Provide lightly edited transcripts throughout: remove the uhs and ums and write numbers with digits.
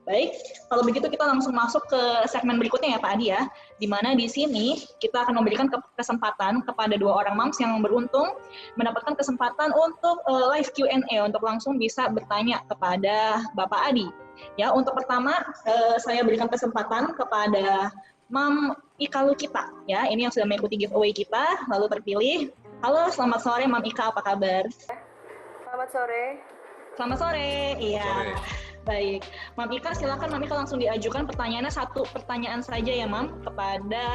Baik, kalau begitu kita langsung masuk ke segmen berikutnya ya Pak Adi ya, di mana di sini kita akan memberikan kesempatan kepada 2 orang moms yang beruntung mendapatkan kesempatan untuk live Q&A untuk langsung bisa bertanya kepada Bapak Adi. Ya, untuk pertama saya berikan kesempatan kepada Mam Ika Lukita ya, ini yang sudah mengikuti giveaway kita lalu terpilih. Halo, selamat sore Mam Ika, apa kabar? Selamat sore. Selamat sore, iya. Baik, Mam Ika silakan Mam Ika langsung diajukan pertanyaannya, 1 pertanyaan saja ya Mam kepada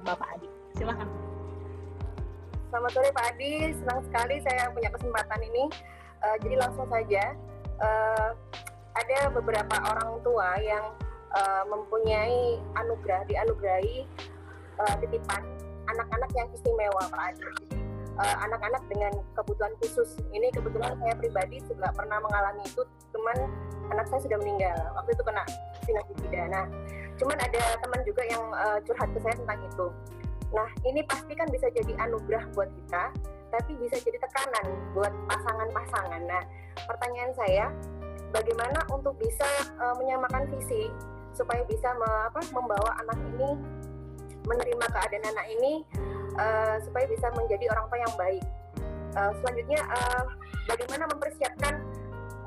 Bapak Adi. Silakan. Selamat sore Pak Adi, senang sekali saya punya kesempatan ini. Jadi langsung saja, ada beberapa orang tua yang mempunyai dianugerahi titipan anak-anak yang istimewa Pak Adi. Anak-anak dengan kebutuhan khusus. Ini kebetulan saya pribadi juga pernah mengalami itu, cuman anak saya sudah meninggal. Waktu itu kena fenosida. Nah, cuman ada teman juga yang curhat ke saya tentang itu. Nah, ini pasti kan bisa jadi anugerah buat kita, tapi bisa jadi tekanan buat pasangan-pasangan. Nah, pertanyaan saya, bagaimana untuk bisa menyamakan visi supaya bisa membawa anak ini menerima keadaan anak ini supaya bisa menjadi orang tua yang baik. Selanjutnya, bagaimana mempersiapkan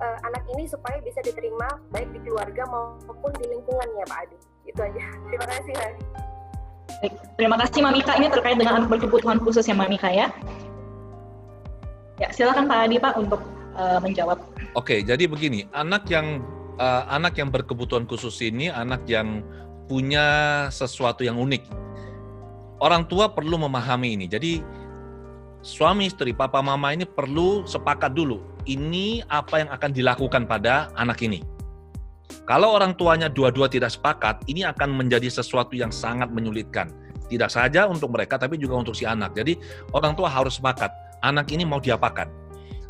anak ini supaya bisa diterima baik di keluarga maupun di lingkungannya Pak Adi. Itu aja. Terima kasih. Baik, terima kasih Mam Ika. Ini terkait dengan anak berkebutuhan khusus ya Mam Ika ya. Ya, silakan Pak Adi Pak untuk menjawab. Oke, jadi begini, anak yang berkebutuhan khusus ini anak yang punya sesuatu yang unik. Orang tua perlu memahami ini. Jadi suami istri, papa mama ini perlu sepakat dulu. Ini apa yang akan dilakukan pada anak ini. Kalau orang tuanya dua-dua tidak sepakat, ini akan menjadi sesuatu yang sangat menyulitkan. Tidak saja untuk mereka, tapi juga untuk si anak. Jadi orang tua harus sepakat. Anak ini mau diapakan.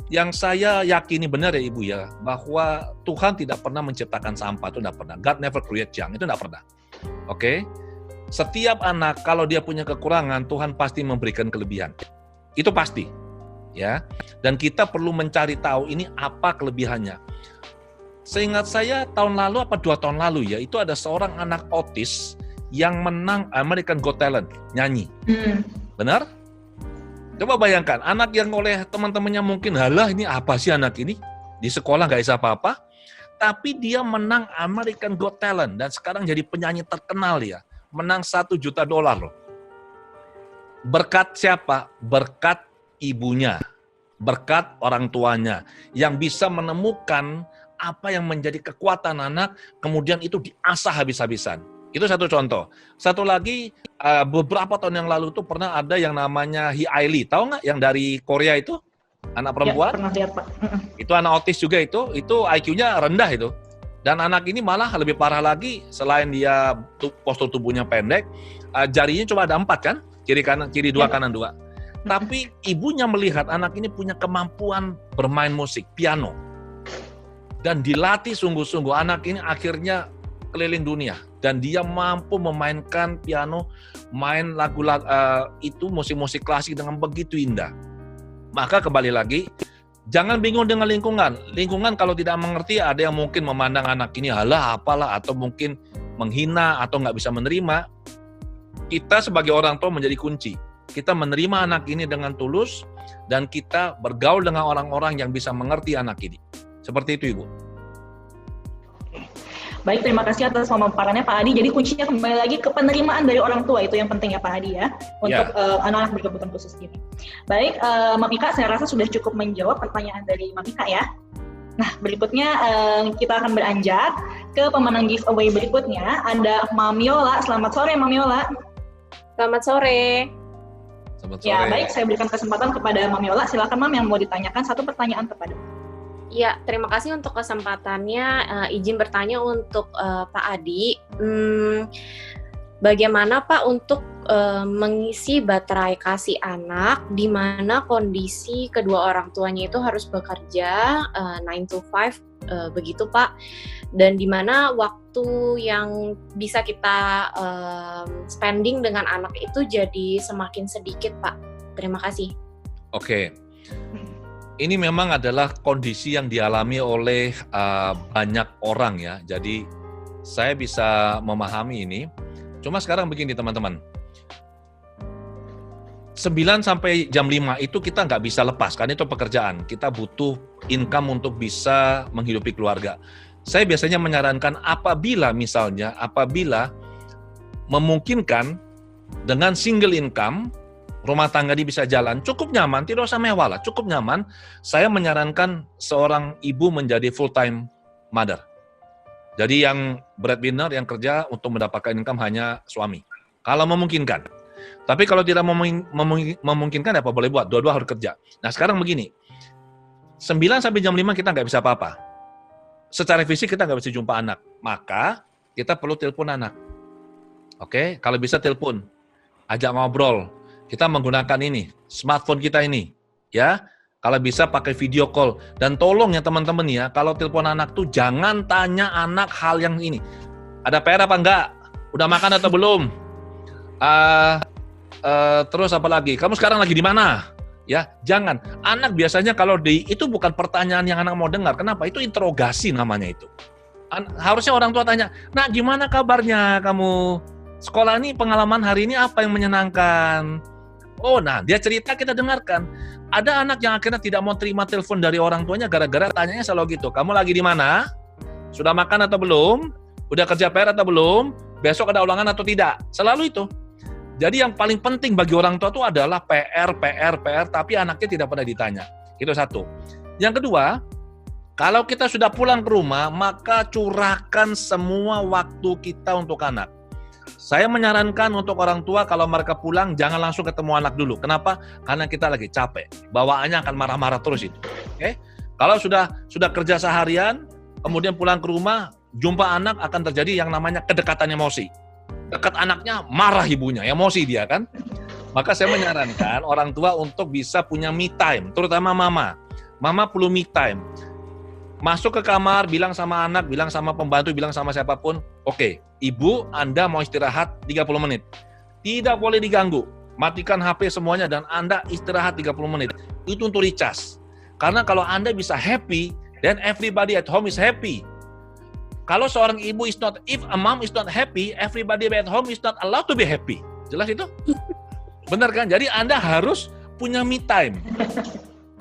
Yang saya yakini benar ya Ibu ya, bahwa Tuhan tidak pernah menciptakan sampah, itu tidak pernah. God never create junk, itu tidak pernah. Oke? Setiap anak kalau dia punya kekurangan, Tuhan pasti memberikan kelebihan. Itu pasti. Ya. Dan kita perlu mencari tahu ini apa kelebihannya. Seingat saya tahun lalu apa 2 tahun lalu ya, itu ada seorang anak autis yang menang American Got Talent, nyanyi. Benar? Coba bayangkan, anak yang oleh teman-temannya mungkin, halah ini apa sih anak ini? Di sekolah nggak bisa apa-apa. Tapi dia menang American Got Talent dan sekarang jadi penyanyi terkenal ya. Menang $1 juta loh. Berkat siapa? Berkat ibunya, berkat orang tuanya yang bisa menemukan apa yang menjadi kekuatan anak, kemudian itu diasah habis-habisan. Itu satu contoh. Satu lagi, beberapa tahun yang lalu tuh pernah ada yang namanya Hee Aili, tahu nggak? Yang dari Korea itu, anak perempuan. Ya, pernah lihat Pak. Itu anak autis juga itu IQ-nya rendah itu. Dan anak ini malah lebih parah lagi, selain dia postur tubuhnya pendek, jarinya cuma ada 4 kan? Kiri 2, kanan 2. Tapi ibunya melihat anak ini punya kemampuan bermain musik, piano. Dan dilatih sungguh-sungguh, anak ini akhirnya keliling dunia. Dan dia mampu memainkan piano, main lagu-lagu itu musik-musik klasik dengan begitu indah. Maka kembali lagi, jangan bingung dengan lingkungan. Lingkungan kalau tidak mengerti, ada yang mungkin memandang anak ini halah apalah, atau mungkin menghina atau nggak bisa menerima. Kita sebagai orang tua menjadi kunci. Kita menerima anak ini dengan tulus, dan kita bergaul dengan orang-orang yang bisa mengerti anak ini. Seperti itu Ibu. Baik, terima kasih atas pemaparannya Pak Adi. Jadi kuncinya kembali lagi ke penerimaan dari orang tua, itu yang penting ya Pak Adi ya, untuk anak-anak berkebutuhan khusus ini. Baik, Mam Ika, saya rasa sudah cukup menjawab pertanyaan dari Mam Ika ya. Nah, berikutnya kita akan beranjak ke pemenang giveaway berikutnya. Ada Mam Yola. Selamat sore Mam Yola. Selamat sore. Selamat sore. Ya, baik, saya berikan kesempatan kepada Mam Yola. Silakan Mam, yang mau ditanyakan 1 pertanyaan kepada. Ya, terima kasih untuk kesempatannya. Izin bertanya untuk Pak Adi. Bagaimana Pak untuk mengisi baterai kasih anak di mana kondisi kedua orang tuanya itu harus bekerja 9 to 5 begitu Pak, dan di mana waktu yang bisa kita spending dengan anak itu jadi semakin sedikit Pak. Terima kasih. Oke. Ini memang adalah kondisi yang dialami oleh banyak orang ya. Jadi saya bisa memahami ini. Cuma sekarang begini teman-teman, 9 sampai jam 5 itu kita nggak bisa lepas, karena itu pekerjaan. Kita butuh income untuk bisa menghidupi keluarga. Saya biasanya menyarankan apabila memungkinkan dengan single income, rumah tangga ini bisa jalan, cukup nyaman, tidak usah mewah lah, cukup nyaman, saya menyarankan seorang ibu menjadi full-time mother. Jadi yang breadwinner, yang kerja untuk mendapatkan income hanya suami. Kalau memungkinkan. Tapi kalau tidak memungkinkan, apa boleh buat, dua-dua harus kerja. Nah sekarang begini, 9 sampai jam 5 kita nggak bisa apa-apa. Secara fisik kita nggak bisa jumpa anak, maka kita perlu telepon anak. Oke, kalau bisa telepon, ajak ngobrol. Kita menggunakan ini, smartphone kita ini, ya. Kalau bisa pakai video call. Dan tolong ya teman-teman ya, kalau telepon anak tuh jangan tanya anak hal yang ini. Ada PR apa enggak? Udah makan atau belum? Terus apa lagi? Kamu sekarang lagi di mana? Ya, jangan. Anak biasanya kalau itu bukan pertanyaan yang anak mau dengar. Kenapa? Itu interogasi namanya itu. Harusnya orang tua tanya, "Nak, gimana kabarnya kamu? Sekolah ini pengalaman hari ini apa yang menyenangkan?" Oh, nah dia cerita kita dengarkan. Ada anak yang akhirnya tidak mau terima telepon dari orang tuanya gara-gara tanyanya selalu gitu. "Kamu lagi di mana? Sudah makan atau belum? Udah kerja PR atau belum? Besok ada ulangan atau tidak?" Selalu itu. Jadi yang paling penting bagi orang tua itu adalah PR, tapi anaknya tidak pernah ditanya. Itu satu. Yang kedua, kalau kita sudah pulang ke rumah, maka curahkan semua waktu kita untuk anak. Saya menyarankan untuk orang tua kalau mereka pulang jangan langsung ketemu anak dulu. Kenapa? Karena kita lagi capek. Bawaannya akan marah-marah terus itu. Oke? Kalau sudah kerja seharian, kemudian pulang ke rumah, jumpa anak akan terjadi yang namanya kedekatan emosi. Dekat anaknya, marah ibunya, emosi dia kan. Maka saya menyarankan orang tua untuk bisa punya me time, terutama mama. Mama perlu me time. Masuk ke kamar, bilang sama anak, bilang sama pembantu, bilang sama siapapun, "Oke, ibu, Anda mau istirahat 30 menit. Tidak boleh diganggu. Matikan HP semuanya dan Anda istirahat 30 menit. Itu untuk recharge. Karena kalau Anda bisa happy, then everybody at home is happy. Kalau seorang ibu if a mom is not happy, everybody at home is not allowed to be happy." Jelas itu? Benar kan? Jadi Anda harus punya me time.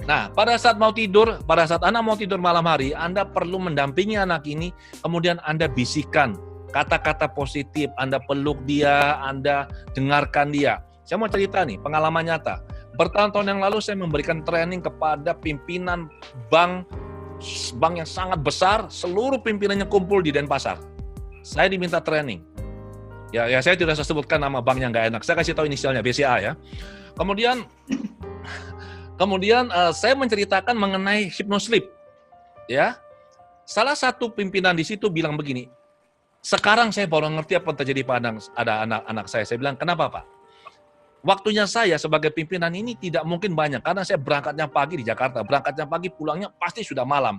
Nah, pada saat anak mau tidur malam hari, Anda perlu mendampingi anak ini, kemudian Anda bisikan kata-kata positif, Anda peluk dia, Anda dengarkan dia. Saya mau cerita nih, pengalaman nyata. Bertahun-tahun yang lalu saya memberikan training kepada pimpinan bank yang sangat besar, seluruh pimpinannya kumpul di Denpasar. Saya diminta training. Ya saya tidak usah sebutkan nama bank yang nggak enak, saya kasih tahu inisialnya, BCA ya. Kemudian saya menceritakan mengenai hypnosleep. Ya. Salah satu pimpinan di situ bilang begini, "Sekarang saya baru ngerti apa yang terjadi pada anak-anak saya." Saya bilang, "Kenapa, Pak?" Waktunya saya sebagai pimpinan ini tidak mungkin banyak, karena saya berangkatnya pagi di Jakarta, berangkatnya pagi, pulangnya pasti sudah malam.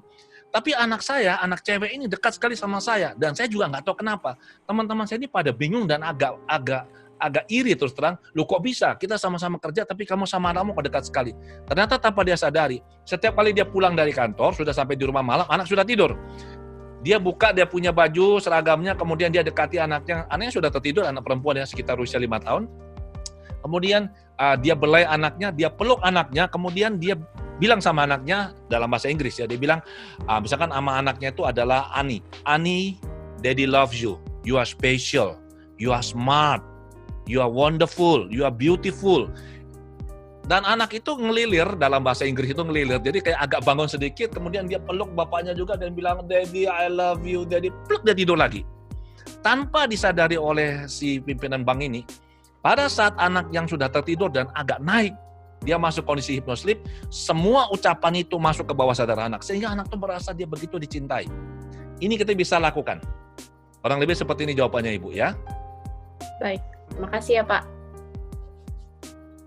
Tapi anak saya, anak cewek ini dekat sekali sama saya, dan saya juga nggak tahu kenapa. Teman-teman saya ini pada bingung dan agak iri terus terang, "Loh kok bisa? Kita sama-sama kerja, tapi kamu sama anakmu kok dekat sekali." Ternyata tanpa dia sadari, setiap kali dia pulang dari kantor, sudah sampai di rumah malam, anak sudah tidur. Dia buka, dia punya baju, seragamnya, kemudian dia dekati anaknya sudah tertidur, anak perempuan yang sekitar usia 5 tahun. Kemudian dia belai anaknya, dia peluk anaknya, kemudian dia bilang sama anaknya dalam bahasa Inggris ya, dia bilang, misalkan nama anaknya itu adalah Ani. "Ani, Daddy loves you. You are special. You are smart. You are wonderful. You are beautiful." Dan anak itu ngelilir, dalam bahasa Inggris itu ngelilir, jadi kayak agak bangun sedikit, kemudian dia peluk bapaknya juga dan bilang, "Daddy, I love you, Daddy." Peluk, dia tidur lagi. Tanpa disadari oleh si pimpinan bank ini, pada saat anak yang sudah tertidur dan agak naik, dia masuk kondisi hypnosleep, semua ucapan itu masuk ke bawah sadar anak, sehingga anak itu merasa dia begitu dicintai. Ini kita bisa lakukan. Kurang lebih seperti ini jawabannya Ibu ya. Baik, terima kasih ya Pak.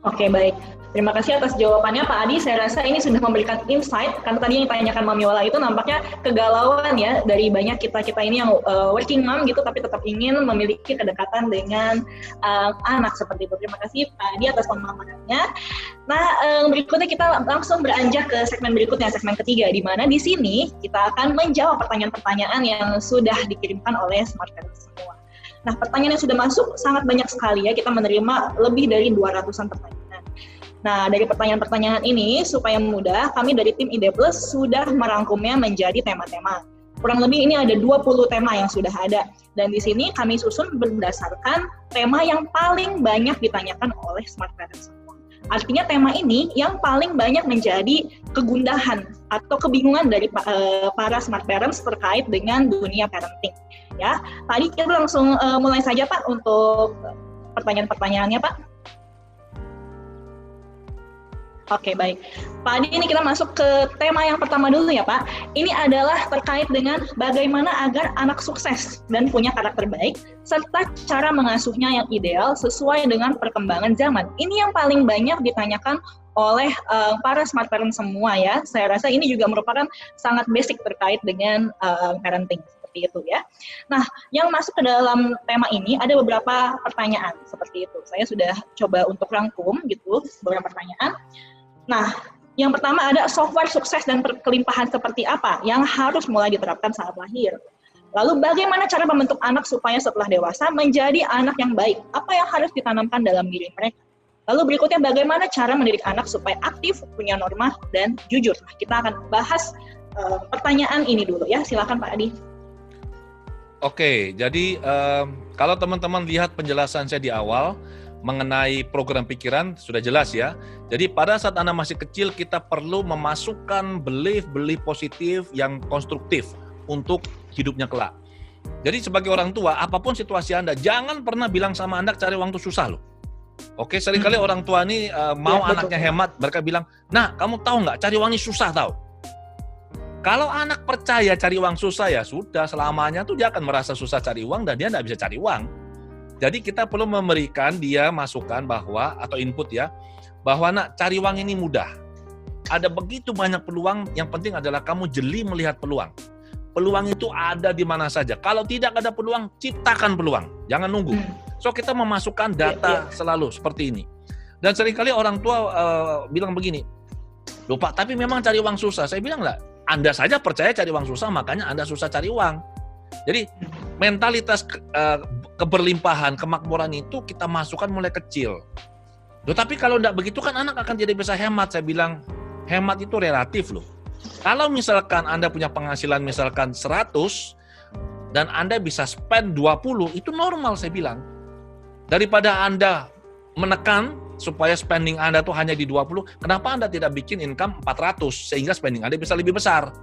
Oke, baik. Terima kasih atas jawabannya Pak Adi. Saya rasa ini sudah memberikan insight, karena tadi yang ditanyakan Mami Wala itu nampaknya kegalauan ya dari banyak kita ini yang working mom gitu, tapi tetap ingin memiliki kedekatan dengan anak seperti itu. Terima kasih Pak Adi atas pemaparannya. Nah, berikutnya kita langsung beranjak ke segmen berikutnya, segmen ketiga, di mana di sini kita akan menjawab pertanyaan-pertanyaan yang sudah dikirimkan oleh Smart Parents semua. Nah, pertanyaan yang sudah masuk sangat banyak sekali ya, kita menerima lebih dari 200-an pertanyaan. Nah, dari pertanyaan-pertanyaan ini, supaya mudah, kami dari tim IDE Plus sudah merangkumnya menjadi tema-tema. Kurang lebih ini ada 20 tema yang sudah ada. Dan di sini kami susun berdasarkan tema yang paling banyak ditanyakan oleh Smart Parents semua. Artinya tema ini yang paling banyak menjadi kegundahan atau kebingungan dari para Smart Parents terkait dengan dunia parenting. Ya, tadi kita langsung mulai saja Pak untuk pertanyaan-pertanyaannya Pak. Oke, baik. Pak Adi, ini kita masuk ke tema yang pertama dulu ya Pak. Ini adalah terkait dengan bagaimana agar anak sukses dan punya karakter baik, serta cara mengasuhnya yang ideal sesuai dengan perkembangan zaman. Ini yang paling banyak ditanyakan oleh para smart parent semua ya. Saya rasa ini juga merupakan sangat basic terkait dengan parenting. Seperti itu ya. Nah, yang masuk ke dalam tema ini ada beberapa pertanyaan seperti itu. Saya sudah coba untuk rangkum gitu beberapa pertanyaan. Nah, yang pertama ada software sukses dan kelimpahan seperti apa yang harus mulai diterapkan saat lahir. Lalu bagaimana cara membentuk anak supaya setelah dewasa menjadi anak yang baik? Apa yang harus ditanamkan dalam diri mereka? Lalu berikutnya bagaimana cara mendidik anak supaya aktif, punya norma, dan jujur. Nah, kita akan bahas pertanyaan ini dulu ya. Silakan Pak Adi. Oke, jadi kalau teman-teman lihat penjelasan saya di awal mengenai program pikiran, sudah jelas ya. Jadi pada saat Anda masih kecil, kita perlu memasukkan belief positif yang konstruktif untuk hidupnya kelak. Jadi sebagai orang tua, apapun situasi Anda, jangan pernah bilang sama anak cari uang itu susah loh. Oke, seringkali orang tua ini mau anaknya hemat, mereka bilang, nah kamu tahu nggak cari uang ini susah tahu. Kalau anak percaya cari uang susah ya sudah, selamanya tuh dia akan merasa susah cari uang dan dia nggak bisa cari uang. Jadi kita perlu memberikan dia masukan bahwa, atau input ya, bahwa nak cari uang ini mudah. Ada begitu banyak peluang, yang penting adalah kamu jeli melihat peluang. Peluang itu ada di mana saja. Kalau tidak ada peluang, ciptakan peluang. Jangan nunggu. So kita memasukkan data selalu seperti ini. Dan seringkali orang tua bilang begini, loh Pak, tapi memang cari uang susah. Saya bilang lah, Anda saja percaya cari uang susah, makanya Anda susah cari uang. Jadi mentalitas keberlimpahan, kemakmuran itu kita masukkan mulai kecil. Loh, tapi kalau tidak begitu kan anak akan jadi bisa hemat. Saya bilang, hemat itu relatif loh. Kalau misalkan Anda punya penghasilan misalkan 100 dan Anda bisa spend 20, itu normal saya bilang. Daripada Anda menekan supaya spending Anda tuh hanya di 20, kenapa Anda tidak bikin income 400 sehingga spending Anda bisa lebih besar?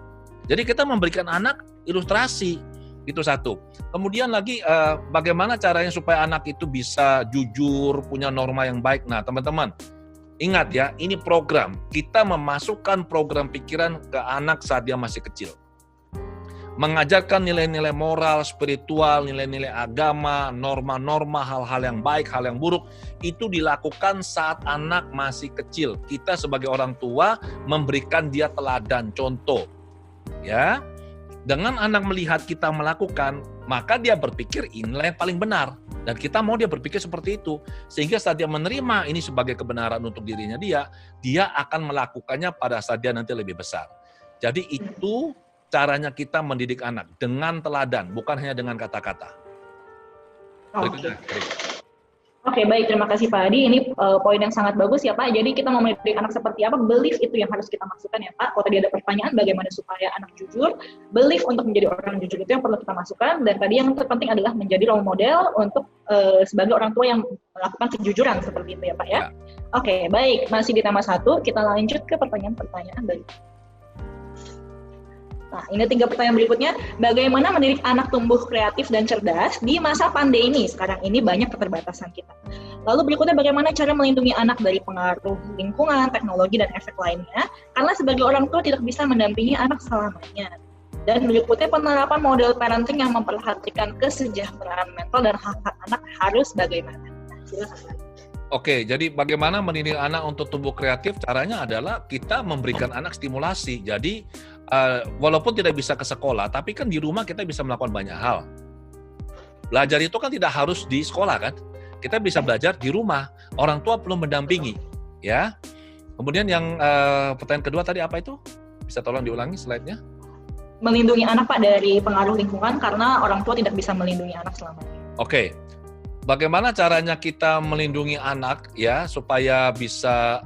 Jadi kita memberikan anak ilustrasi. Itu satu. Kemudian lagi bagaimana caranya supaya anak itu bisa jujur, punya norma yang baik. Nah teman-teman, ingat ya, ini program. Kita memasukkan program pikiran ke anak saat dia masih kecil. Mengajarkan nilai-nilai moral, spiritual, nilai-nilai agama, norma-norma, hal-hal yang baik, hal yang buruk, itu dilakukan saat anak masih kecil. Kita sebagai orang tua memberikan dia teladan, contoh. Ya. Dengan anak melihat kita melakukan, maka dia berpikir inilah yang paling benar. Dan kita mau dia berpikir seperti itu. Sehingga saat dia menerima ini sebagai kebenaran untuk dirinya dia akan melakukannya pada saat dia nanti lebih besar. Jadi itu caranya kita mendidik anak. Dengan teladan, bukan hanya dengan kata-kata. Oke, baik. Terima kasih Pak Adi. Ini poin yang sangat bagus ya Pak. Jadi kita mau mendidik anak seperti apa, belief itu yang harus kita masukkan ya Pak. Kalau tadi ada pertanyaan bagaimana supaya anak jujur, belief untuk menjadi orang jujur itu yang perlu kita masukkan. Dan tadi yang terpenting adalah menjadi role model untuk sebagai orang tua yang melakukan kejujuran seperti itu ya Pak ya. Oke, baik. Masih di tema 1, kita lanjut ke pertanyaan-pertanyaan dari. Nah, ini 3 pertanyaan berikutnya. Bagaimana mendidik anak tumbuh kreatif dan cerdas di masa pandemi? Sekarang ini banyak keterbatasan kita. Lalu berikutnya, bagaimana cara melindungi anak dari pengaruh lingkungan, teknologi, dan efek lainnya? Karena sebagai orang tua tidak bisa mendampingi anak selamanya. Dan berikutnya, penerapan model parenting yang memperhatikan kesejahteraan mental dan hak-hak anak harus bagaimana? Nah, silakan. Oke, jadi bagaimana mendidik anak untuk tumbuh kreatif? Caranya adalah kita memberikan anak stimulasi. Jadi walaupun tidak bisa ke sekolah, tapi kan di rumah kita bisa melakukan banyak hal. Belajar itu kan tidak harus di sekolah kan? Kita bisa belajar di rumah. Orang tua perlu mendampingi, ya. Kemudian yang pertanyaan kedua tadi apa itu? Bisa tolong diulangi slide-nya? Melindungi anak Pak dari pengaruh lingkungan karena orang tua tidak bisa melindungi anak selamanya. Oke. Bagaimana caranya kita melindungi anak ya supaya bisa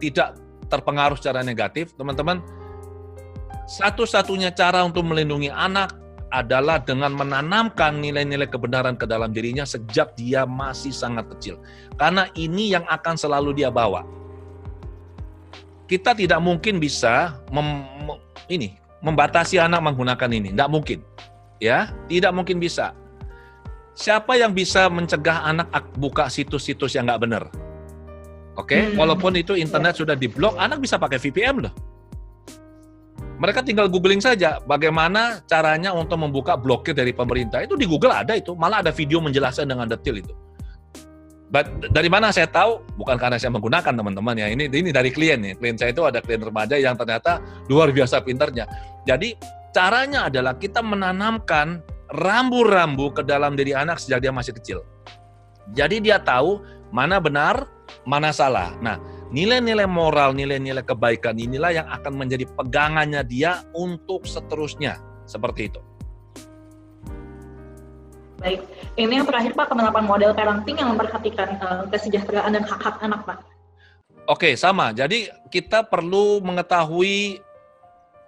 tidak terpengaruh secara negatif, teman-teman? Satu-satunya cara untuk melindungi anak adalah dengan menanamkan nilai-nilai kebenaran ke dalam dirinya sejak dia masih sangat kecil. Karena ini yang akan selalu dia bawa. Kita tidak mungkin bisa membatasi anak menggunakan ini, tidak mungkin. Ya, tidak mungkin bisa. Siapa yang bisa mencegah anak buka situs-situs yang nggak benar? Oke, walaupun itu internet sudah diblok, anak bisa pakai VPN loh. Mereka tinggal googling saja bagaimana caranya untuk membuka blokir dari pemerintah. Itu di Google ada itu, malah ada video menjelaskan dengan detail itu. Dari mana saya tahu? Bukan karena saya menggunakan teman-teman ya. Ini dari klien ya. Klien saya itu ada klien remaja yang ternyata luar biasa pintarnya. Jadi caranya adalah kita menanamkan rambu-rambu ke dalam diri anak sejak dia masih kecil. Jadi dia tahu mana benar, mana salah. Nah, nilai-nilai moral, nilai-nilai kebaikan inilah yang akan menjadi pegangannya dia untuk seterusnya. Seperti itu. Baik, ini yang terakhir Pak, penerapan model parenting yang memperhatikan kesejahteraan dan hak-hak anak Pak. Oke, sama. Jadi kita perlu mengetahui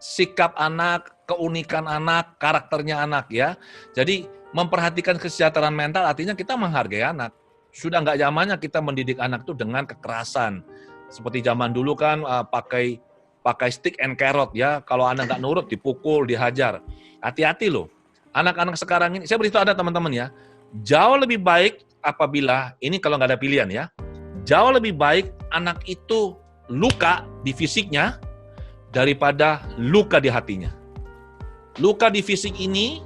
sikap anak, keunikan anak, karakternya anak ya. Jadi memperhatikan kesejahteraan mental artinya kita menghargai anak. Sudah nggak zamannya kita mendidik anak itu dengan kekerasan. Seperti zaman dulu kan pakai stick and carrot ya. Kalau anak nggak nurut dipukul, dihajar. Hati-hati loh. Anak-anak sekarang ini, saya beritahu ada teman-teman ya. Jauh lebih baik apabila, ini kalau nggak ada pilihan ya. Jauh lebih baik anak itu luka di fisiknya daripada luka di hatinya. Luka di fisik ini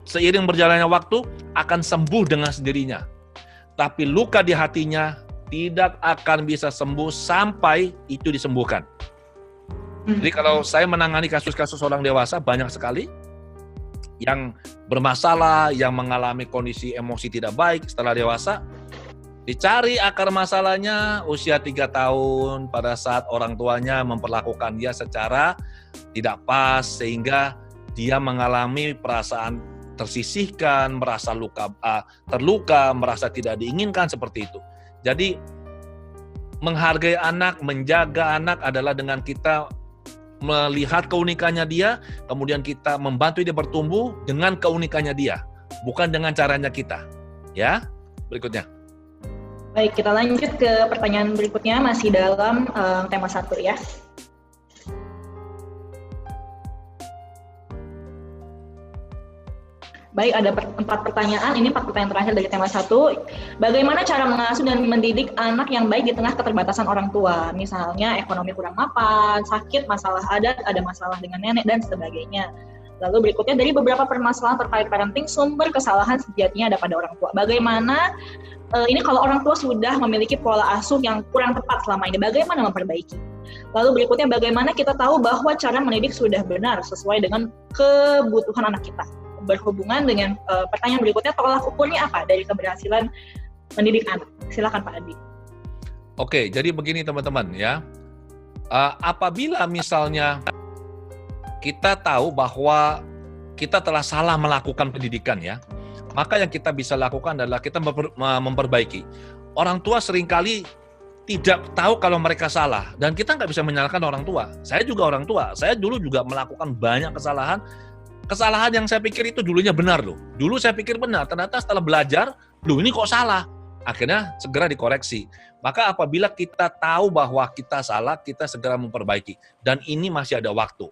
seiring berjalannya waktu akan sembuh dengan sendirinya. Tapi luka di hatinya tidak akan bisa sembuh sampai itu disembuhkan. Jadi kalau saya menangani kasus-kasus orang dewasa banyak sekali yang bermasalah, yang mengalami kondisi emosi tidak baik setelah dewasa. Dicari akar masalahnya usia 3 tahun pada saat orang tuanya memperlakukan dia secara tidak pas sehingga dia mengalami perasaan tersisihkan, merasa terluka, merasa tidak diinginkan seperti itu. Jadi menghargai anak, menjaga anak adalah dengan kita melihat keunikannya dia, kemudian kita membantu dia bertumbuh dengan keunikannya dia, bukan dengan caranya kita. Ya, berikutnya. Baik, kita lanjut ke pertanyaan berikutnya, masih dalam tema 1 ya. Baik, ada 4 pertanyaan, ini 4 pertanyaan terakhir dari tema 1. Bagaimana cara mengasuh dan mendidik anak yang baik di tengah keterbatasan orang tua? Misalnya ekonomi kurang mapan, sakit, masalah adat, ada masalah dengan nenek, dan sebagainya. Lalu berikutnya, dari beberapa permasalahan terkait parenting, sumber kesalahan sejatinya ada pada orang tua. Bagaimana ini kalau orang tua sudah memiliki pola asuh yang kurang tepat selama ini, bagaimana memperbaiki? Lalu berikutnya, bagaimana kita tahu bahwa cara mendidik sudah benar sesuai dengan kebutuhan anak kita? Berhubungan dengan pertanyaan berikutnya, tolak ukurnya apa dari keberhasilan mendidik anak? Silakan Pak Adi. Oke, jadi begini teman-teman ya. Apabila misalnya kita tahu bahwa kita telah salah melakukan pendidikan ya, maka yang kita bisa lakukan adalah kita memperbaiki. Orang tua seringkali tidak tahu kalau mereka salah, dan kita nggak bisa menyalahkan orang tua. Saya juga orang tua, saya dulu juga melakukan banyak kesalahan yang saya pikir itu dulunya benar loh. Dulu saya pikir benar, ternyata setelah belajar, loh ini kok salah. Akhirnya segera dikoreksi. Maka apabila kita tahu bahwa kita salah, kita segera memperbaiki. Dan ini masih ada waktu.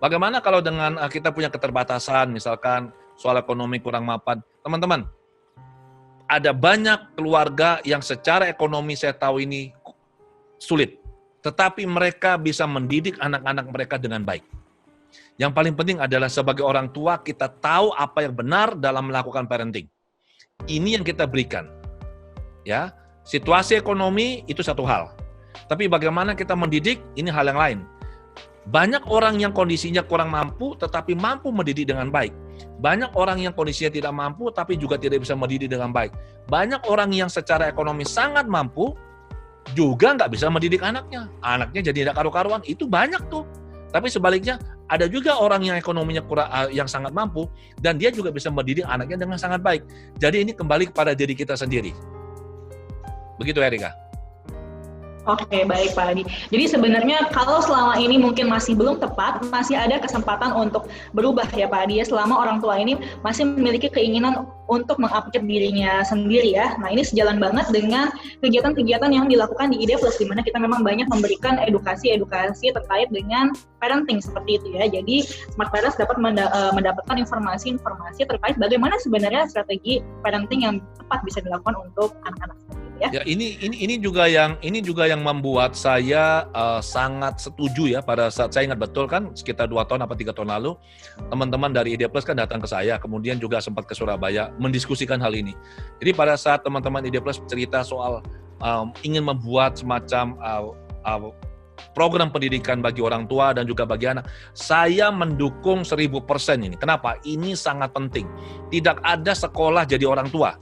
Bagaimana kalau dengan kita punya keterbatasan, misalkan soal ekonomi kurang mapan. Teman-teman, ada banyak keluarga yang secara ekonomi saya tahu ini sulit. Tetapi mereka bisa mendidik anak-anak mereka dengan baik. Yang paling penting adalah sebagai orang tua kita tahu apa yang benar dalam melakukan parenting. Ini yang kita berikan. Ya, Situasi ekonomi itu satu hal. Tapi bagaimana kita mendidik, ini hal yang lain. Banyak orang yang kondisinya kurang mampu, tetapi mampu mendidik dengan baik. Banyak orang yang kondisinya tidak mampu, tapi juga tidak bisa mendidik dengan baik. Banyak orang yang secara ekonomi sangat mampu, juga nggak bisa mendidik anaknya. Anaknya jadi tidak karu-karuan, itu banyak tuh. Tapi sebaliknya, ada juga orang yang ekonominya kurang, yang sangat mampu, dan dia juga bisa mendidik anaknya dengan sangat baik. Jadi ini kembali kepada diri kita sendiri. Begitu, Erika. Oke, baik Pak Adi. Jadi sebenarnya kalau selama ini mungkin masih belum tepat, masih ada kesempatan untuk berubah ya Pak Adi ya, selama orang tua ini masih memiliki keinginan untuk mengupgrade dirinya sendiri ya. Nah ini sejalan banget dengan kegiatan-kegiatan yang dilakukan di IDE Plus, di mana kita memang banyak memberikan edukasi-edukasi terkait dengan parenting seperti itu ya. Jadi Smart Parents dapat mendapatkan informasi-informasi terkait bagaimana sebenarnya strategi parenting yang tepat bisa dilakukan untuk anak-anak seperti itu ya. Ya, ini juga yang membuat saya sangat setuju ya. Pada saat saya ingat betul kan sekitar 2 tahun atau 3 tahun lalu teman-teman dari IDE Plus kan datang ke saya, kemudian juga sempat ke Surabaya mendiskusikan hal ini. Jadi pada saat teman-teman IDE Plus cerita soal ingin membuat semacam program pendidikan bagi orang tua dan juga bagi anak, saya mendukung 1000% ini. Kenapa? Ini sangat penting. Tidak ada sekolah jadi orang tua.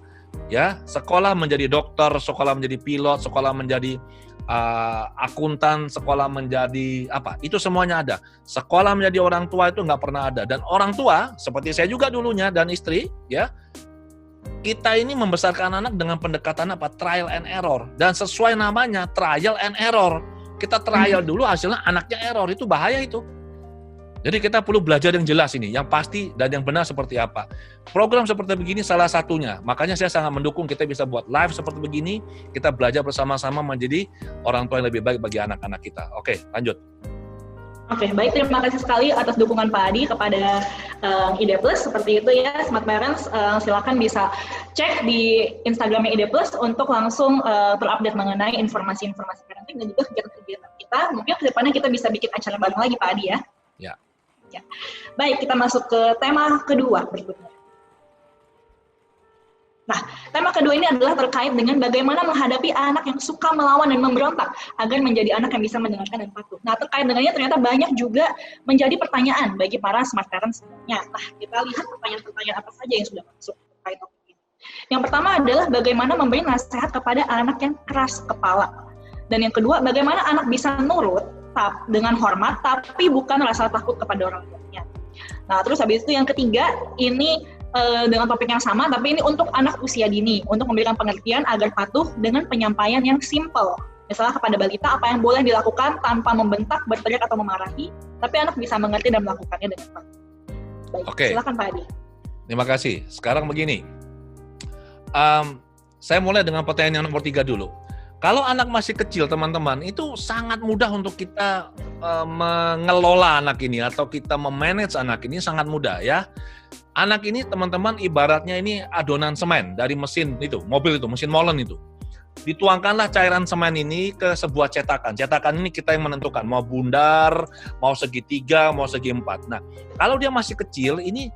Ya, sekolah menjadi dokter, sekolah menjadi pilot, sekolah menjadi akuntan, sekolah menjadi apa? Itu semuanya ada. Sekolah menjadi orang tua itu nggak pernah ada. Dan orang tua, seperti saya juga dulunya dan istri, ya, kita ini membesarkan anak dengan pendekatan apa? Trial and error. Dan sesuai namanya, trial and error. Kita trial dulu, hasilnya anaknya error. Itu bahaya itu. Jadi kita perlu belajar yang jelas ini, yang pasti dan yang benar seperti apa. Program seperti begini salah satunya. Makanya saya sangat mendukung kita bisa buat live seperti begini, kita belajar bersama-sama menjadi orang tua yang lebih baik bagi anak-anak kita. Oke, lanjut. Oke, baik. Terima kasih sekali atas dukungan Pak Adi kepada IDE Plus. Seperti itu ya, Smart Parents, silakan bisa cek di Instagramnya IDE Plus untuk langsung terupdate mengenai informasi-informasi parenting dan juga kegiatan-kegiatan kita. Mungkin ke depannya kita bisa bikin acara bareng lagi Pak Adi ya. Ya. Ya. Baik, kita masuk ke tema kedua berikutnya. Nah, tema kedua ini adalah terkait dengan bagaimana menghadapi anak yang suka melawan dan memberontak agar menjadi anak yang bisa mendengarkan dan patuh. Nah, terkait dengannya ternyata banyak juga menjadi pertanyaan bagi para smart parents sebenarnya. Nah, kita lihat pertanyaan-pertanyaan apa saja yang sudah masuk terkait topik ini. Yang pertama adalah bagaimana memberi nasihat kepada anak yang keras kepala. Dan yang kedua, bagaimana anak bisa nurut dengan hormat, tapi bukan rasa takut kepada orang tuanya. Nah, terus habis itu yang ketiga, ini dengan topik yang sama, tapi ini untuk anak usia dini, untuk memberikan pengertian agar patuh dengan penyampaian yang simple. Misalnya kepada balita, apa yang boleh dilakukan tanpa membentak, berteriak, atau memarahi, tapi anak bisa mengerti dan melakukannya dengan patuh. Baik, Oke. Silakan Pak Adi. Terima kasih. Sekarang begini, saya mulai dengan pertanyaan yang nomor 3 dulu. Kalau anak masih kecil, teman-teman, itu sangat mudah untuk kita mengelola anak ini atau kita memanage anak ini sangat mudah ya. Anak ini, teman-teman, ibaratnya ini adonan semen dari mesin itu, mobil itu, mesin molen itu. Dituangkanlah cairan semen ini ke sebuah cetakan. Cetakan ini kita yang menentukan, mau bundar, mau segitiga, mau segi 4. Nah, kalau dia masih kecil, ini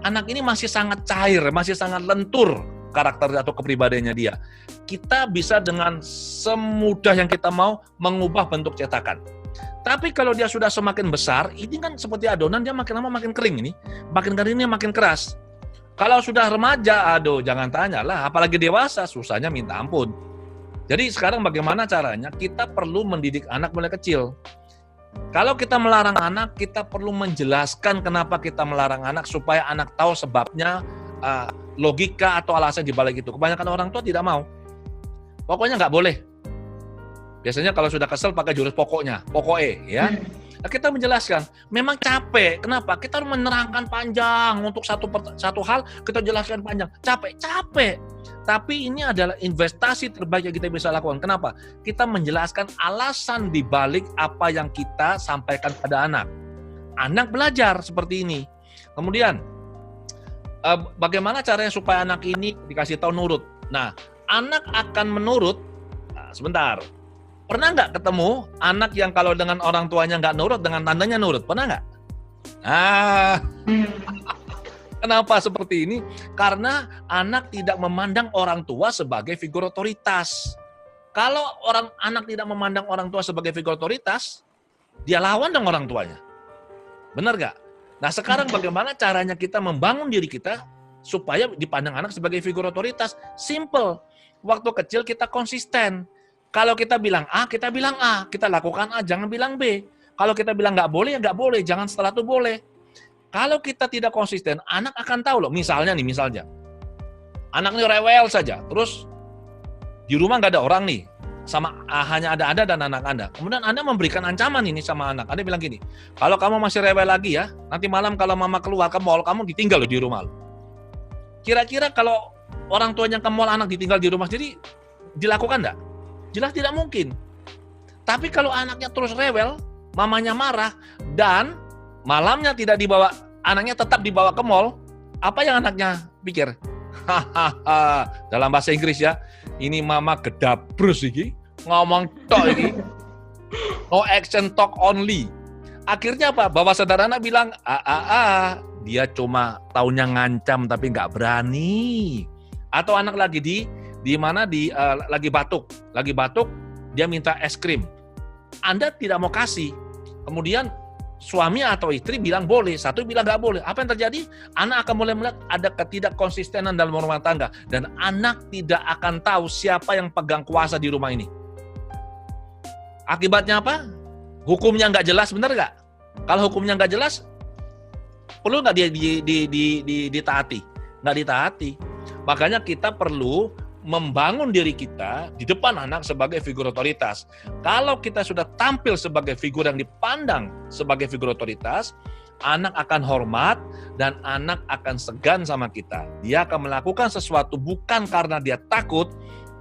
anak ini masih sangat cair, masih sangat lentur karakter atau kepribadiannya dia. Kita bisa dengan semudah yang kita mau mengubah bentuk cetakan. Tapi kalau dia sudah semakin besar, ini kan seperti adonan, dia makin lama makin kering ini. Makin kering ini makin keras. Kalau sudah remaja, aduh jangan tanya lah, apalagi dewasa, susahnya minta ampun. Jadi sekarang bagaimana caranya? Kita perlu mendidik anak mulai kecil. Kalau kita melarang anak, kita perlu menjelaskan kenapa kita melarang anak supaya anak tahu sebabnya, logika atau alasan di balik itu. Kebanyakan orang tua tidak mau. Pokoknya nggak boleh. Biasanya kalau sudah kesel pakai jurus pokoknya, ya. Nah, kita menjelaskan, memang capek. Kenapa? Kita harus menerangkan panjang untuk satu hal, kita jelaskan panjang. Capek. Tapi ini adalah investasi terbaik yang kita bisa lakukan. Kenapa? Kita menjelaskan alasan di balik apa yang kita sampaikan pada anak. Anak belajar seperti ini. Kemudian, bagaimana caranya supaya anak ini dikasih tahu nurut? Nah, anak akan menurut. Nah, sebentar. Pernah nggak ketemu anak yang kalau dengan orang tuanya nggak nurut, dengan tandanya nurut? Pernah nggak? Kenapa seperti ini? Karena anak tidak memandang orang tua sebagai figur otoritas. Kalau anak tidak memandang orang tua sebagai figur otoritas, dia lawan dengan orang tuanya. Benar nggak? Nah sekarang bagaimana caranya kita membangun diri kita supaya dipandang anak sebagai figur otoritas? Simple. Waktu kecil kita konsisten. Kalau kita bilang A, kita bilang A. Kita lakukan A, jangan bilang B. Kalau kita bilang nggak boleh, ya nggak boleh. Jangan setelah itu boleh. Kalau kita tidak konsisten, anak akan tahu loh. Misalnya, anak ini rewel saja. Terus di rumah nggak ada orang nih, hanya ada Anda dan anak Anda. Kemudian Anda memberikan ancaman ini sama anak. Anda bilang gini, kalau kamu masih rewel lagi ya, nanti malam kalau mama keluar ke mall, kamu ditinggal loh di rumah lo. Kira-kira kalau orang tuanya ke mall, anak ditinggal di rumah sendiri, dilakukan nggak? Jelas tidak mungkin. Tapi kalau anaknya terus rewel, mamanya marah, dan malamnya tidak dibawa, anaknya tetap dibawa ke mall, apa yang anaknya pikir? Hahaha, dalam bahasa Inggris ya, ini mama gedabrus iki, ngomong tok iki, no action talk only. Akhirnya apa? Bapak saudara anak bilang, dia cuma taunya ngancam tapi nggak berani. Atau anak lagi lagi batuk, dia minta es krim. Anda tidak mau kasih, kemudian suami atau istri bilang boleh, satu bilang nggak boleh. Apa yang terjadi? Anak akan mulai melihat ada ketidakkonsistenan dalam rumah tangga. Dan anak tidak akan tahu siapa yang pegang kuasa di rumah ini. Akibatnya apa? Hukumnya nggak jelas, benar nggak? Kalau hukumnya nggak jelas, perlu nggak ditaati? Nggak ditaati. Makanya kita perlu membangun diri kita di depan anak sebagai figur otoritas. Kalau kita sudah tampil sebagai figur yang dipandang sebagai figur otoritas, anak akan hormat dan anak akan segan sama kita. Dia akan melakukan sesuatu bukan karena dia takut,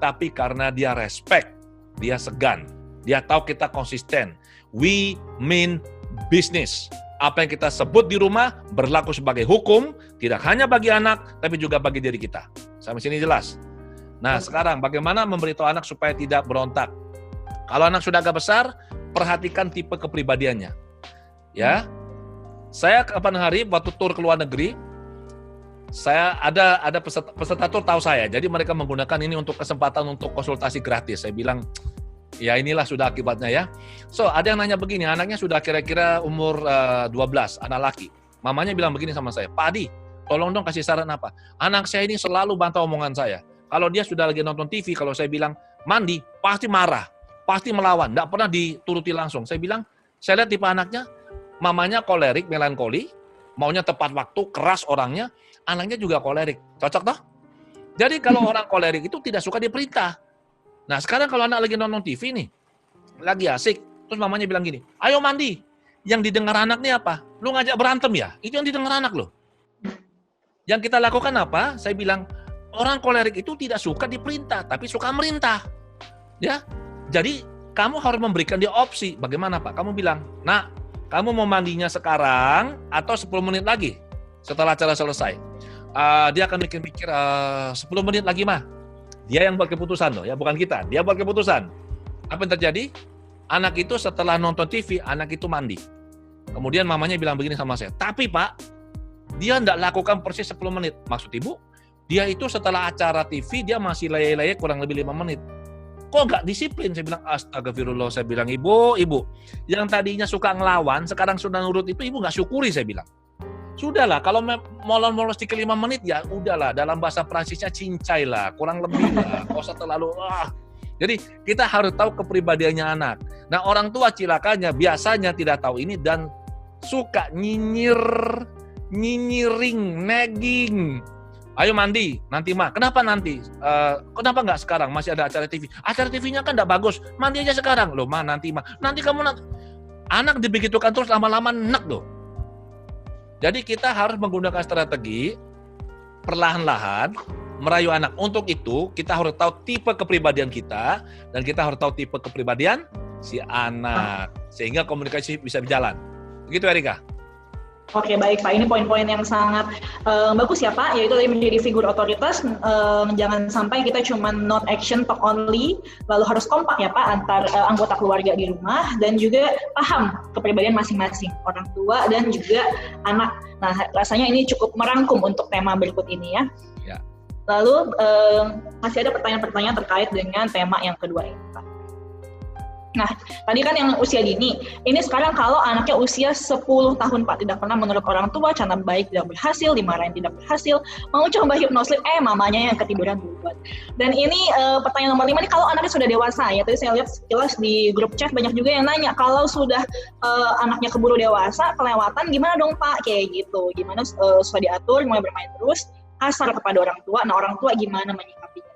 tapi karena dia respect, dia segan. Dia tahu kita konsisten. We mean business. Apa yang kita sebut di rumah berlaku sebagai hukum, tidak hanya bagi anak, tapi juga bagi diri kita. Sampai sini jelas? Nah, sekarang bagaimana memberitahu anak supaya tidak berontak? Kalau anak sudah agak besar, perhatikan tipe kepribadiannya. Ya, saya kapan hari waktu tur ke luar negeri, saya ada peserta tur tahu saya. Jadi mereka menggunakan ini untuk kesempatan untuk konsultasi gratis. Saya bilang, ya inilah sudah akibatnya ya. So, ada yang nanya begini, anaknya sudah kira-kira umur 12, anak laki. Mamanya bilang begini sama saya, Pak Adi, tolong dong kasih saran apa? Anak saya ini selalu bantah omongan saya. Kalau dia sudah lagi nonton TV, kalau saya bilang mandi, pasti marah, pasti melawan, tidak pernah dituruti langsung. Saya bilang, saya lihat tipe anaknya, mamanya kolerik, melankoli, maunya tepat waktu, keras orangnya, anaknya juga kolerik. Cocok toh? Jadi kalau orang kolerik itu tidak suka diperintah. Nah sekarang kalau anak lagi nonton TV nih, lagi asik, terus mamanya bilang gini, ayo mandi. Yang didengar anak nih apa? Lu ngajak berantem ya? Itu yang didengar anak loh. Yang kita lakukan apa? Saya bilang, orang kolerik itu tidak suka diperintah, tapi suka merintah. Ya, jadi kamu harus memberikan dia opsi. Bagaimana Pak? Kamu bilang, nah, kamu mau mandinya sekarang atau 10 menit lagi setelah acara selesai? Dia akan mikir-mikir 10 menit lagi mah. Dia yang buat keputusan loh, ya bukan kita. Dia buat keputusan. Apa yang terjadi? Anak itu setelah nonton TV, anak itu mandi. Kemudian mamanya bilang begini sama saya, tapi Pak, dia tidak lakukan persis 10 menit. Maksud Ibu? Dia itu setelah acara TV, dia masih layak-layak kurang lebih 5 menit. Kok nggak disiplin? Saya bilang, astagfirullah. Saya bilang, Ibu, yang tadinya suka ngelawan, sekarang sudah nurut itu, Ibu nggak syukuri, saya bilang. Sudahlah, kalau molon-molon sedikit 5 menit, ya udahlah. Dalam bahasa Prancisnya, cincai lah, kurang lebih lah. Nggak usah terlalu, Jadi, kita harus tahu kepribadiannya anak. Nah, orang tua cilakanya biasanya tidak tahu ini dan suka nyinyiring, nagging. Ayo mandi, nanti mah. Kenapa nanti? Kenapa nggak sekarang? Masih ada acara TV. Acara TV-nya kan nggak bagus. Mandi aja sekarang. Loh, mah nanti mah. Nanti kamu nanti. Anak dibegitukan terus lama-lama enak loh. Jadi kita harus menggunakan strategi perlahan-lahan merayu anak. Untuk itu kita harus tahu tipe kepribadian kita dan kita harus tahu tipe kepribadian si anak sehingga komunikasi bisa berjalan. Begitu Erika? Oke, baik Pak. Ini poin-poin yang sangat bagus ya Pak, yaitu tadi menjadi figur otoritas, jangan sampai kita cuma not action, talk only, lalu harus kompak ya Pak antar anggota keluarga di rumah, dan juga paham kepribadian masing-masing, orang tua dan juga anak. Nah, rasanya ini cukup merangkum untuk tema berikut ini ya. Lalu masih ada pertanyaan-pertanyaan terkait dengan tema yang kedua ini, Pak. Nah, tadi kan yang usia dini, ini sekarang kalau anaknya usia 10 tahun, Pak, tidak pernah menurut orang tua, cara baik tidak berhasil, dimarahin tidak berhasil, mau coba hypnoslip, mamanya yang ketiduran duluan. Dan ini pertanyaan nomor 5 ini kalau anaknya sudah dewasa, ya tadi saya lihat sekilas di grup chat banyak juga yang nanya, kalau sudah anaknya keburu dewasa, kelewatan, gimana dong Pak? Kayak gitu, gimana sudah diatur, mulai bermain terus, kasar kepada orang tua, nah orang tua gimana menyikapinya?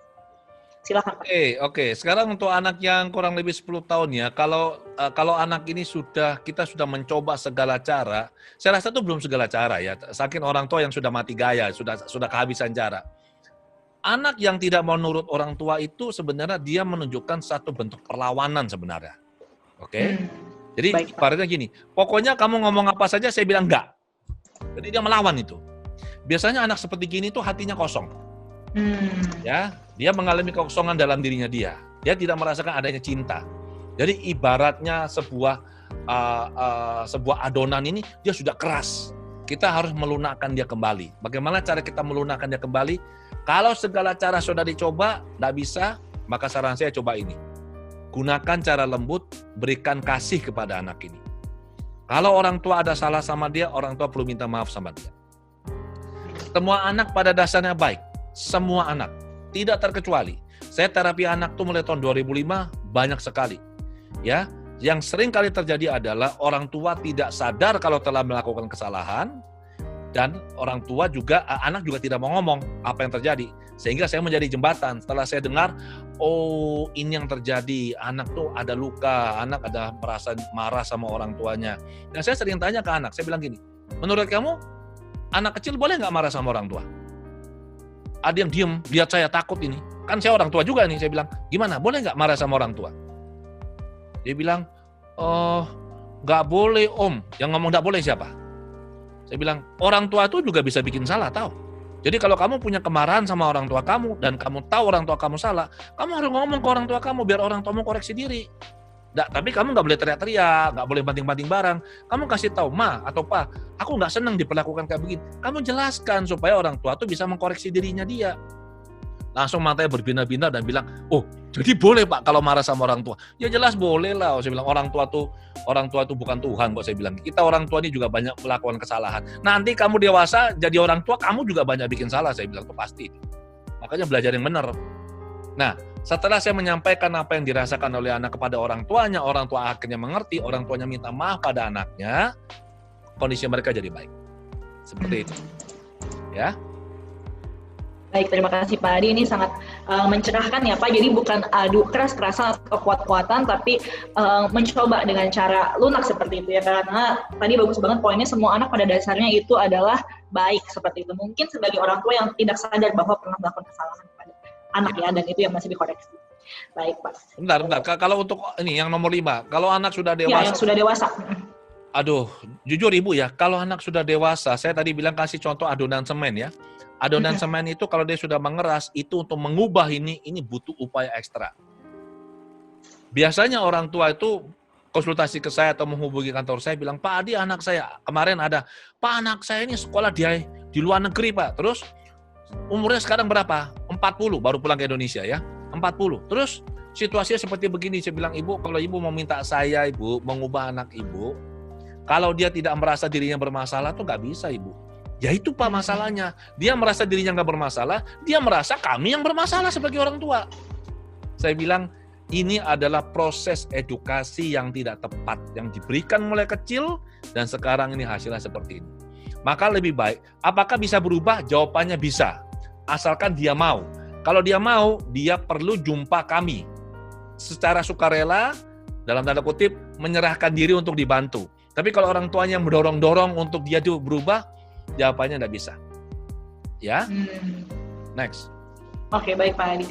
Silakan Pak. Oke. Sekarang untuk anak yang kurang lebih 10 tahun ya, kalau anak ini kita sudah mencoba segala cara, saya rasa itu belum segala cara ya. Saking orang tua yang sudah mati gaya, sudah kehabisan cara. Anak yang tidak mau nurut orang tua itu sebenarnya dia menunjukkan satu bentuk perlawanan sebenarnya. Oke? Jadi ibaratnya gini, pokoknya kamu ngomong apa saja saya bilang enggak. Jadi dia melawan itu. Biasanya anak seperti gini tuh hatinya kosong. Ya, dia mengalami kekosongan dalam dirinya dia. Dia tidak merasakan adanya cinta. Jadi ibaratnya sebuah adonan ini dia sudah keras. Kita harus melunakkan dia kembali. Bagaimana cara kita melunakkan dia kembali? Kalau segala cara sudah dicoba, tidak bisa, maka saran saya coba ini. Gunakan cara lembut, berikan kasih kepada anak ini. Kalau orang tua ada salah sama dia, orang tua perlu minta maaf sama dia. Semua anak pada dasarnya baik. Semua anak, tidak terkecuali. Saya terapi anak tuh mulai tahun 2005 banyak sekali. Ya, yang sering kali terjadi adalah orang tua tidak sadar kalau telah melakukan kesalahan dan orang tua juga anak juga tidak mau ngomong apa yang terjadi. Sehingga saya menjadi jembatan. Setelah saya dengar, oh ini yang terjadi, anak tuh ada luka, anak ada merasa marah sama orang tuanya. Dan saya sering tanya ke anak, saya bilang gini, menurut kamu anak kecil boleh nggak marah sama orang tua? Ada yang diem, lihat saya takut ini. Kan saya orang tua juga nih, saya bilang, gimana, boleh nggak marah sama orang tua? Dia bilang, nggak boleh om. Yang ngomong nggak boleh siapa? Saya bilang, orang tua itu juga bisa bikin salah, tahu? Jadi kalau kamu punya kemarahan sama orang tua kamu, dan kamu tahu orang tua kamu salah, kamu harus ngomong ke orang tua kamu, biar orang tuamu koreksi diri. Tapi kamu nggak boleh teriak-teriak, nggak boleh banting-banting barang. Kamu kasih tahu, Ma atau Pa, aku nggak senang diperlakukan kayak begini. Kamu jelaskan supaya orang tua tuh bisa mengkoreksi dirinya dia. Langsung matanya berbinar-binar dan bilang, oh jadi boleh Pak kalau marah sama orang tua? Ya jelas boleh lah. Saya bilang orang tua tuh bukan Tuhan kok saya bilang. Kita orang tua ini juga banyak melakukan kesalahan. Nanti kamu dewasa jadi orang tua, kamu juga banyak bikin salah. Saya bilang tuh pasti. Makanya belajar yang benar. Nah, setelah saya menyampaikan apa yang dirasakan oleh anak kepada orang tuanya, orang tua akhirnya mengerti, orang tuanya minta maaf pada anaknya, kondisi mereka jadi baik. Seperti itu. Ya. Baik, terima kasih Pak Adi. Ini sangat mencerahkan ya Pak. Jadi bukan adu keras-kerasan atau kuat-kuatan, tapi mencoba dengan cara lunak seperti itu ya. Karena tadi bagus banget poinnya, semua anak pada dasarnya itu adalah baik seperti itu. Mungkin sebagai orang tua yang tidak sadar bahwa pernah melakukan kesalahan pada anak ya, dan itu yang masih dikoreksi. Baik Pak. Bentar. Kalau untuk ini yang nomor 5, kalau anak sudah dewasa. Ya, yang sudah dewasa. Aduh, jujur Ibu ya, kalau anak sudah dewasa, saya tadi bilang kasih contoh adonan semen ya. Adonan semen itu kalau dia sudah mengeras, itu untuk mengubah ini butuh upaya ekstra. Biasanya orang tua itu konsultasi ke saya atau menghubungi kantor saya, bilang, Pak Adi anak saya, kemarin ada, Pak anak saya ini sekolah di luar negeri Pak, terus umurnya sekarang berapa? 40, baru pulang ke Indonesia ya, 40. Terus situasinya seperti begini, saya bilang, Ibu, kalau Ibu mau minta saya, Ibu, mengubah anak Ibu, kalau dia tidak merasa dirinya bermasalah tuh nggak bisa, Ibu. Ya itu Pak masalahnya. Dia merasa dirinya nggak bermasalah, dia merasa kami yang bermasalah sebagai orang tua. Saya bilang, ini adalah proses edukasi yang tidak tepat, yang diberikan mulai kecil, dan sekarang ini hasilnya seperti ini. Maka lebih baik, apakah bisa berubah? Jawabannya bisa, asalkan dia mau. Kalau dia mau, dia perlu jumpa kami. Secara sukarela, dalam tanda kutip, menyerahkan diri untuk dibantu. Tapi kalau orang tuanya mendorong-dorong untuk dia itu berubah, jawabannya tidak bisa. Ya? Next. Oke, baik Pak Adi.